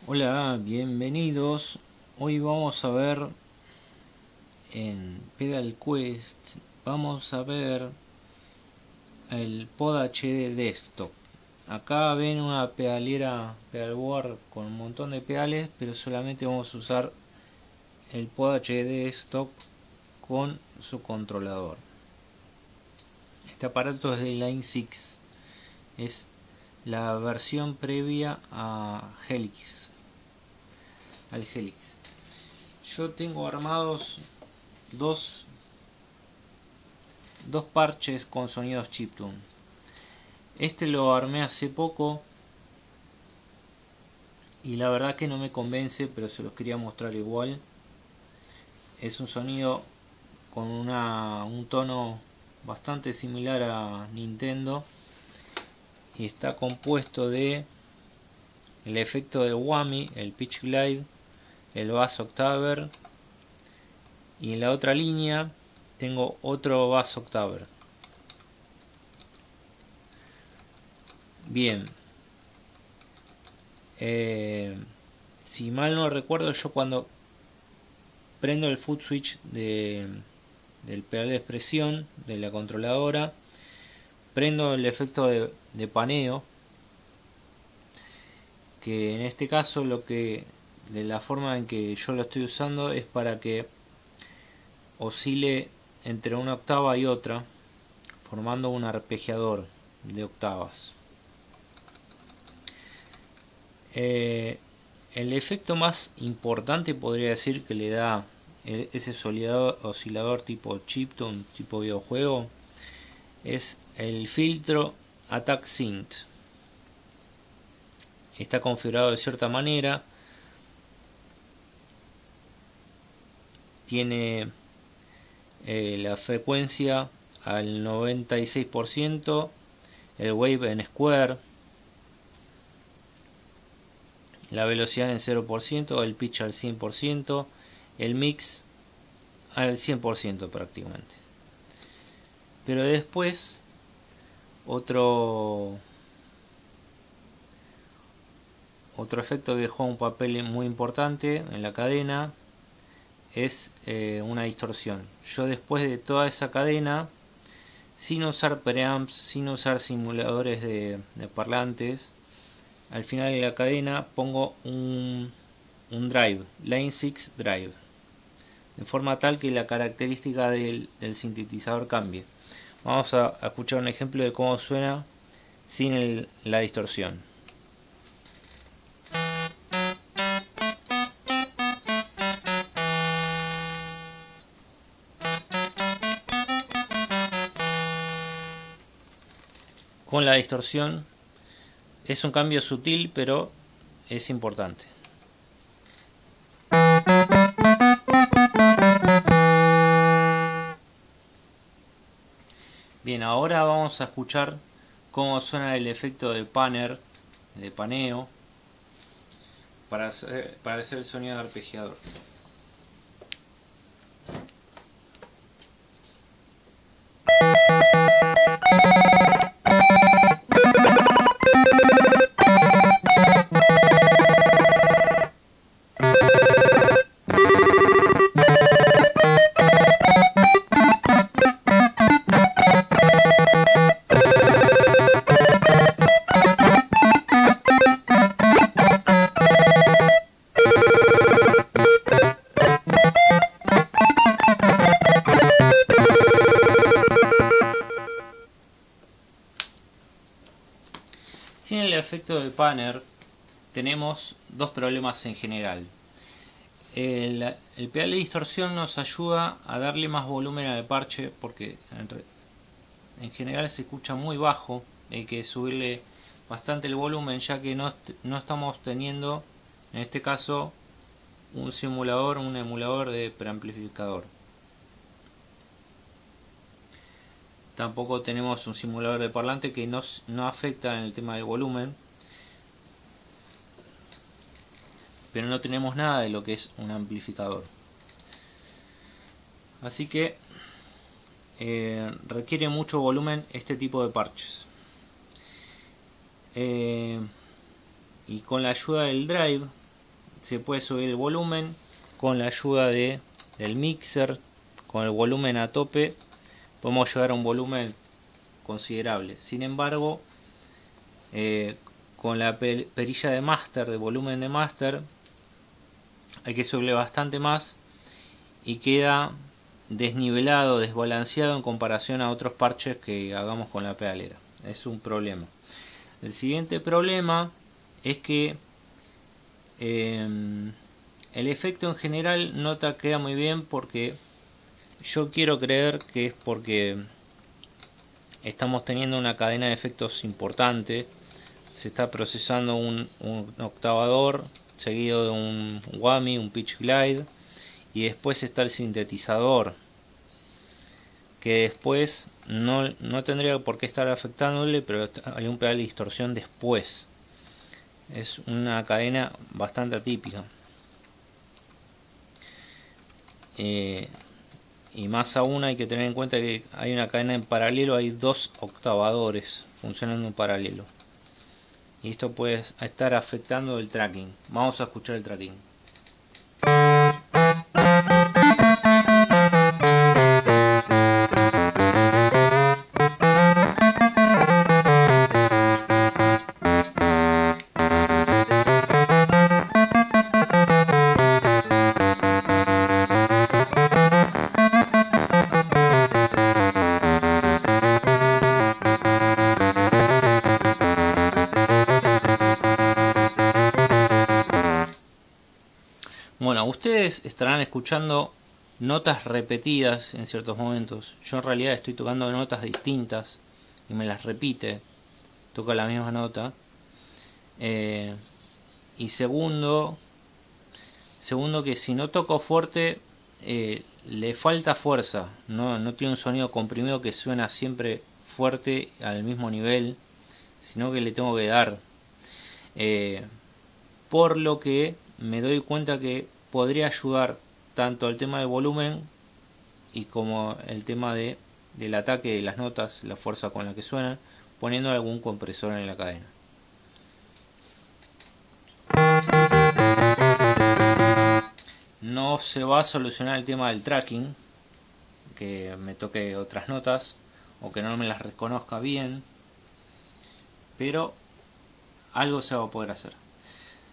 Hola, bienvenidos. Hoy vamos a ver en Pedal Quest, vamos a ver el Pod HD Desktop. Acá ven una pedalera pedalboard con un montón de pedales, pero solamente vamos a usar el Pod HD Desktop con su controlador. Este aparato es de Line 6, es la versión previa a Helix, al Helix. Yo tengo armados dos parches con sonidos chiptune. Este lo armé hace poco y la verdad que no me convence, pero se los quería mostrar igual. Es un sonido con un tono bastante similar a Nintendo y está compuesto de el efecto de Whammy, el Pitch Glide, el Bass Octaver, y en la otra línea tengo otro Bass Octaver. Bien, si mal no recuerdo, yo cuando prendo el foot switch del pedal de expresión de la controladora, prendo el efecto de paneo, que en este caso de la forma en que yo lo estoy usando es para que oscile entre una octava y otra, formando un arpegiador de octavas. El efecto más importante podría decir que le da ese oscilador tipo chiptune, tipo videojuego, es el filtro Attack Synth. Está configurado de cierta manera, tiene la frecuencia al 96%, el wave en square, la velocidad en 0%, el pitch al 100%, el mix al 100% prácticamente. Pero después otro efecto que juega un papel muy importante en la cadena es una distorsión. Yo después de toda esa cadena, sin usar preamps, sin usar simuladores de parlantes, al final de la cadena pongo un drive, Line 6 Drive, de forma tal que la característica del sintetizador cambie. Vamos a escuchar un ejemplo de cómo suena sin la distorsión. Con la distorsión es un cambio sutil, pero es importante. Bien, ahora vamos a escuchar cómo suena el efecto de paneo, para hacer el sonido de arpegiador. Sin el efecto de panner tenemos dos problemas en general. El pedal de distorsión nos ayuda a darle más volumen al parche porque en general se escucha muy bajo. Hay que subirle bastante el volumen, ya que no estamos teniendo en este caso un emulador de preamplificador. Tampoco tenemos un simulador de parlante que no afecta en el tema del volumen, pero no tenemos nada de lo que es un amplificador. Así que requiere mucho volumen este tipo de parches. Y con la ayuda del drive se puede subir el volumen con la ayuda del mixer. Con el volumen a tope podemos llegar a un volumen considerable. Sin embargo, con la perilla de master, de volumen de master, hay que subirle bastante más y queda desnivelado, desbalanceado en comparación a otros parches que hagamos con la pedalera. Es un problema. El siguiente problema es que el efecto en general no te queda muy bien, porque yo quiero creer que es porque estamos teniendo una cadena de efectos importante. Se está procesando un octavador seguido de un whammy, un pitch glide, y después está el sintetizador, que después no tendría por qué estar afectándole, pero hay un pedal de distorsión después. Es una cadena bastante atípica. Y más aún hay que tener en cuenta que hay una cadena en paralelo, hay dos octavadores funcionando en paralelo. Y esto puede estar afectando el tracking. Vamos a escuchar el tracking. Bueno, ustedes estarán escuchando notas repetidas en ciertos momentos. Yo en realidad estoy tocando notas distintas y me las repite. Toca la misma nota. Y segundo que si no toco fuerte, le falta fuerza. No tiene un sonido comprimido que suena siempre fuerte al mismo nivel, sino que le tengo que dar. Por lo que me doy cuenta que podría ayudar tanto el tema del volumen y como el tema del ataque de las notas, la fuerza con la que suenan, poniendo algún compresor en la cadena. No se va a solucionar el tema del tracking, que me toque otras notas o que no me las reconozca bien, pero algo se va a poder hacer.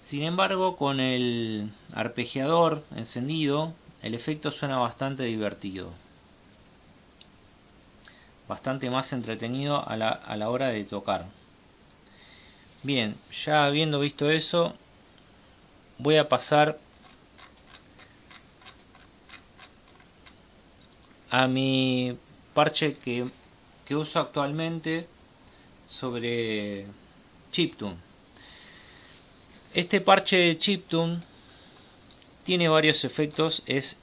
Sin embargo, con el arpegiador encendido, el efecto suena bastante divertido, bastante más entretenido a la hora de tocar. Bien, ya habiendo visto eso, voy a pasar a mi parche que uso actualmente sobre chiptune. Este parche de chiptune tiene varios efectos, es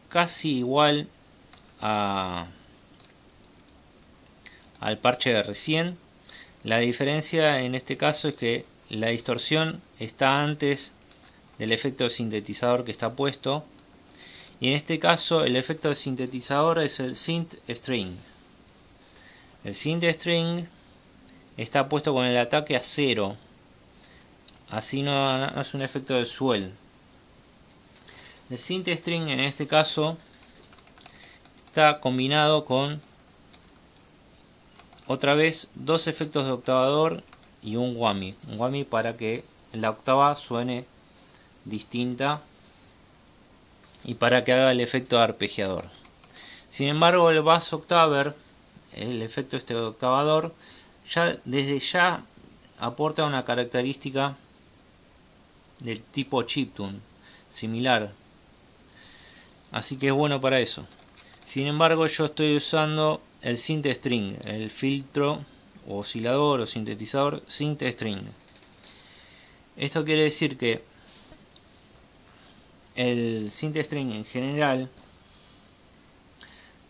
casi igual al parche de recién. La diferencia en este caso es que la distorsión está antes del efecto de sintetizador que está puesto, y en este caso el efecto de sintetizador es el synth string. El synth string está puesto con el ataque a 0, así no hace un efecto de swell. El synth string en este caso está combinado con otra vez dos efectos de octavador y un whammy para que la octava suene distinta y para que haga el efecto de arpegiador. Sin embargo, el bass octaver, el efecto este de octavador, desde ya aporta una característica del tipo chiptune similar, así que es bueno para eso. Sin embargo, yo estoy usando el synth string, el filtro o oscilador o sintetizador synth string. Esto quiere decir que el synth string en general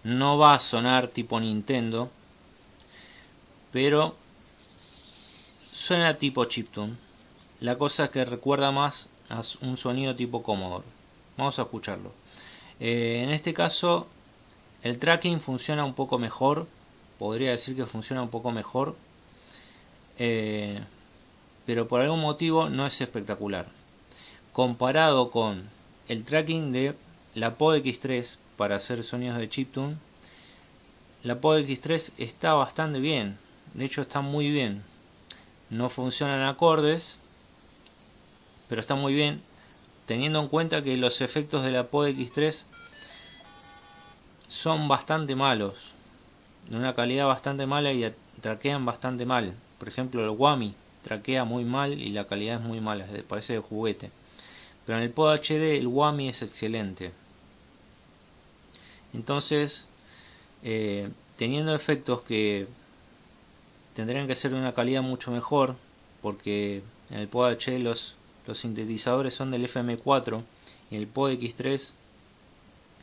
no va a sonar tipo Nintendo, pero suena tipo chiptune. La cosa es que recuerda más a un sonido tipo Commodore. Vamos a escucharlo. En este caso el tracking funciona un poco mejor, podría decir que funciona un poco mejor, pero por algún motivo no es espectacular. comparado con el tracking de la Pod X3 para hacer sonidos de chiptune, la Pod X3 está bastante bien. De hecho está muy bien. No funcionan acordes, pero está muy bien, teniendo en cuenta que los efectos de la Pod X3 son bastante malos, de una calidad bastante mala, y traquean bastante mal. Por ejemplo, el Whammy traquea muy mal y la calidad es muy mala, parece de juguete. Pero en el Pod HD el Whammy es excelente. Entonces, teniendo efectos que tendrían que ser de una calidad mucho mejor, porque en el Pod HD los sintetizadores son del FM4 y el Pod X3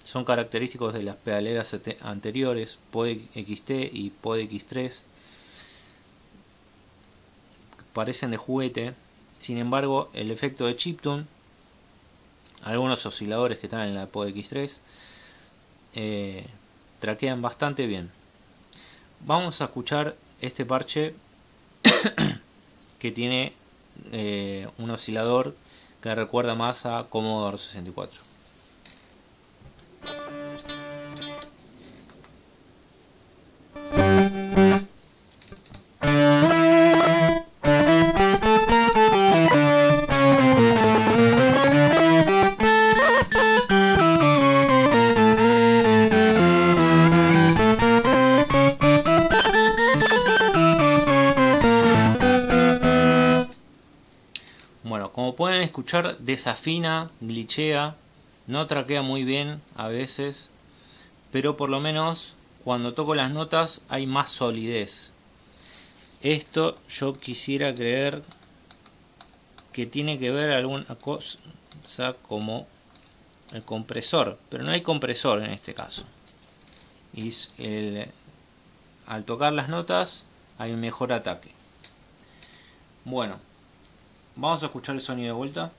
son característicos de las pedaleras anteriores, Pod XT y Pod X3, parecen de juguete. Sin embargo, el efecto de chiptune, algunos osciladores que están en la Pod X3, traquean bastante bien. Vamos a escuchar este parche que tiene un oscilador que recuerda más a Commodore 64. Bueno, como pueden escuchar, desafina, glitchea, no traquea muy bien a veces, pero por lo menos cuando toco las notas hay más solidez. Esto yo quisiera creer que tiene que ver alguna cosa como el compresor, pero no hay compresor en este caso. Y al tocar las notas hay un mejor ataque. Bueno, vamos a escuchar el sonido de vuelta.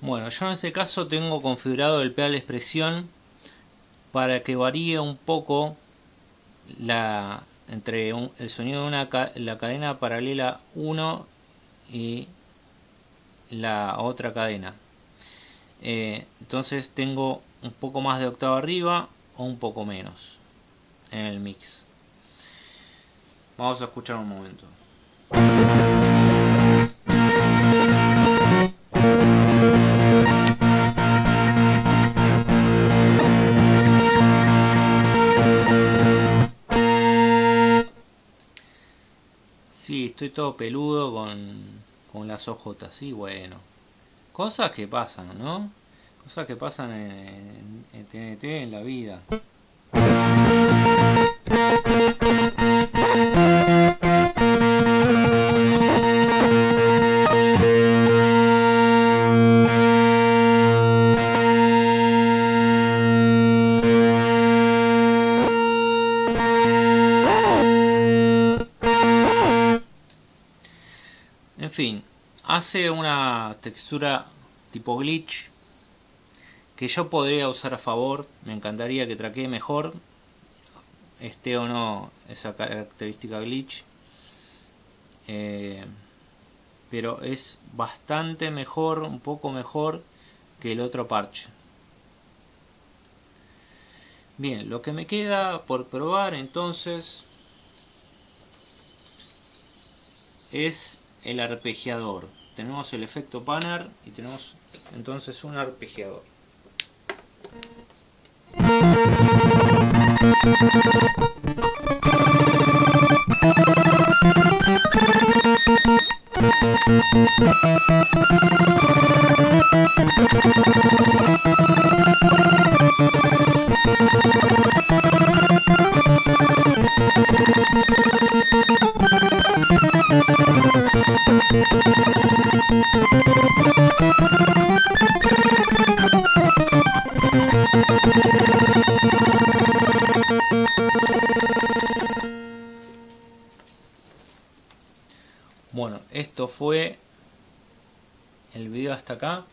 Bueno, yo en este caso tengo configurado el pedal de expresión para que varíe un poco entre el sonido de la cadena paralela 1 y la otra cadena. Entonces tengo un poco más de octava arriba o un poco menos en el mix. Vamos a escuchar un momento. Sí, estoy todo peludo con las ojotas, sí, bueno. Cosas que pasan, ¿no? Cosas que pasan en TNT, en la vida. En fin, hace una textura tipo glitch que yo podría usar a favor. Me encantaría que traquee mejor, esté o no esa característica glitch, pero es bastante mejor, un poco mejor que el otro parche. Bien, lo que me queda por probar entonces es el arpegiador. Tenemos el efecto panner y tenemos entonces un arpegiador. esto fue el video hasta acá.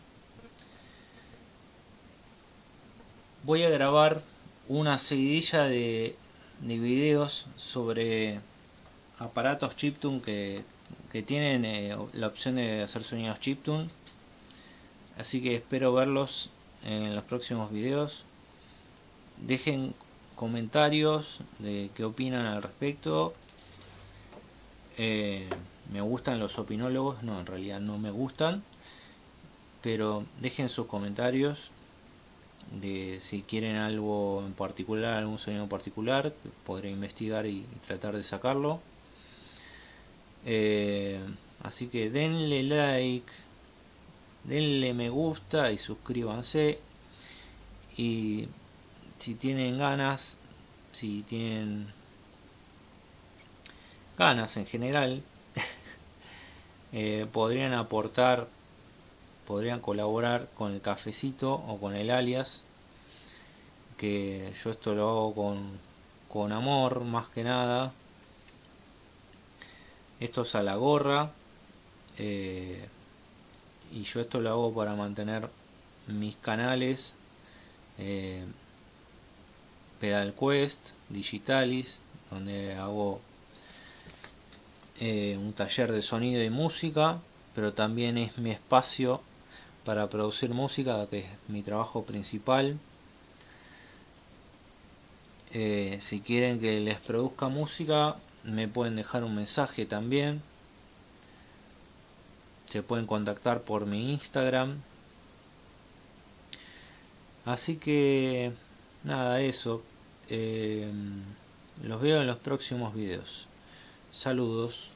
Voy a grabar una seguidilla de videos sobre aparatos chiptune que tienen la opción de hacer sonidos chiptune. Así que espero verlos en los próximos videos. Dejen comentarios de qué opinan al respecto. Me gustan los opinólogos, no, en realidad no me gustan, pero dejen sus comentarios de si quieren algo en particular, algún sonido en particular, podré investigar y tratar de sacarlo. Así que denle like, denle me gusta y suscríbanse. Y si tienen ganas, si tienen ganas en general, podrían aportar, podrían colaborar con el cafecito o con el alias, que yo esto lo hago con amor más que nada. Esto es a la gorra, y yo esto lo hago para mantener mis canales, PedalQuest, Digitalis, donde hago un taller de sonido y música, pero también es mi espacio para producir música, que es mi trabajo principal. Si quieren que les produzca música, me pueden dejar un mensaje también. Se pueden contactar por mi Instagram. Así que nada, eso. Los veo en los próximos videos. Saludos.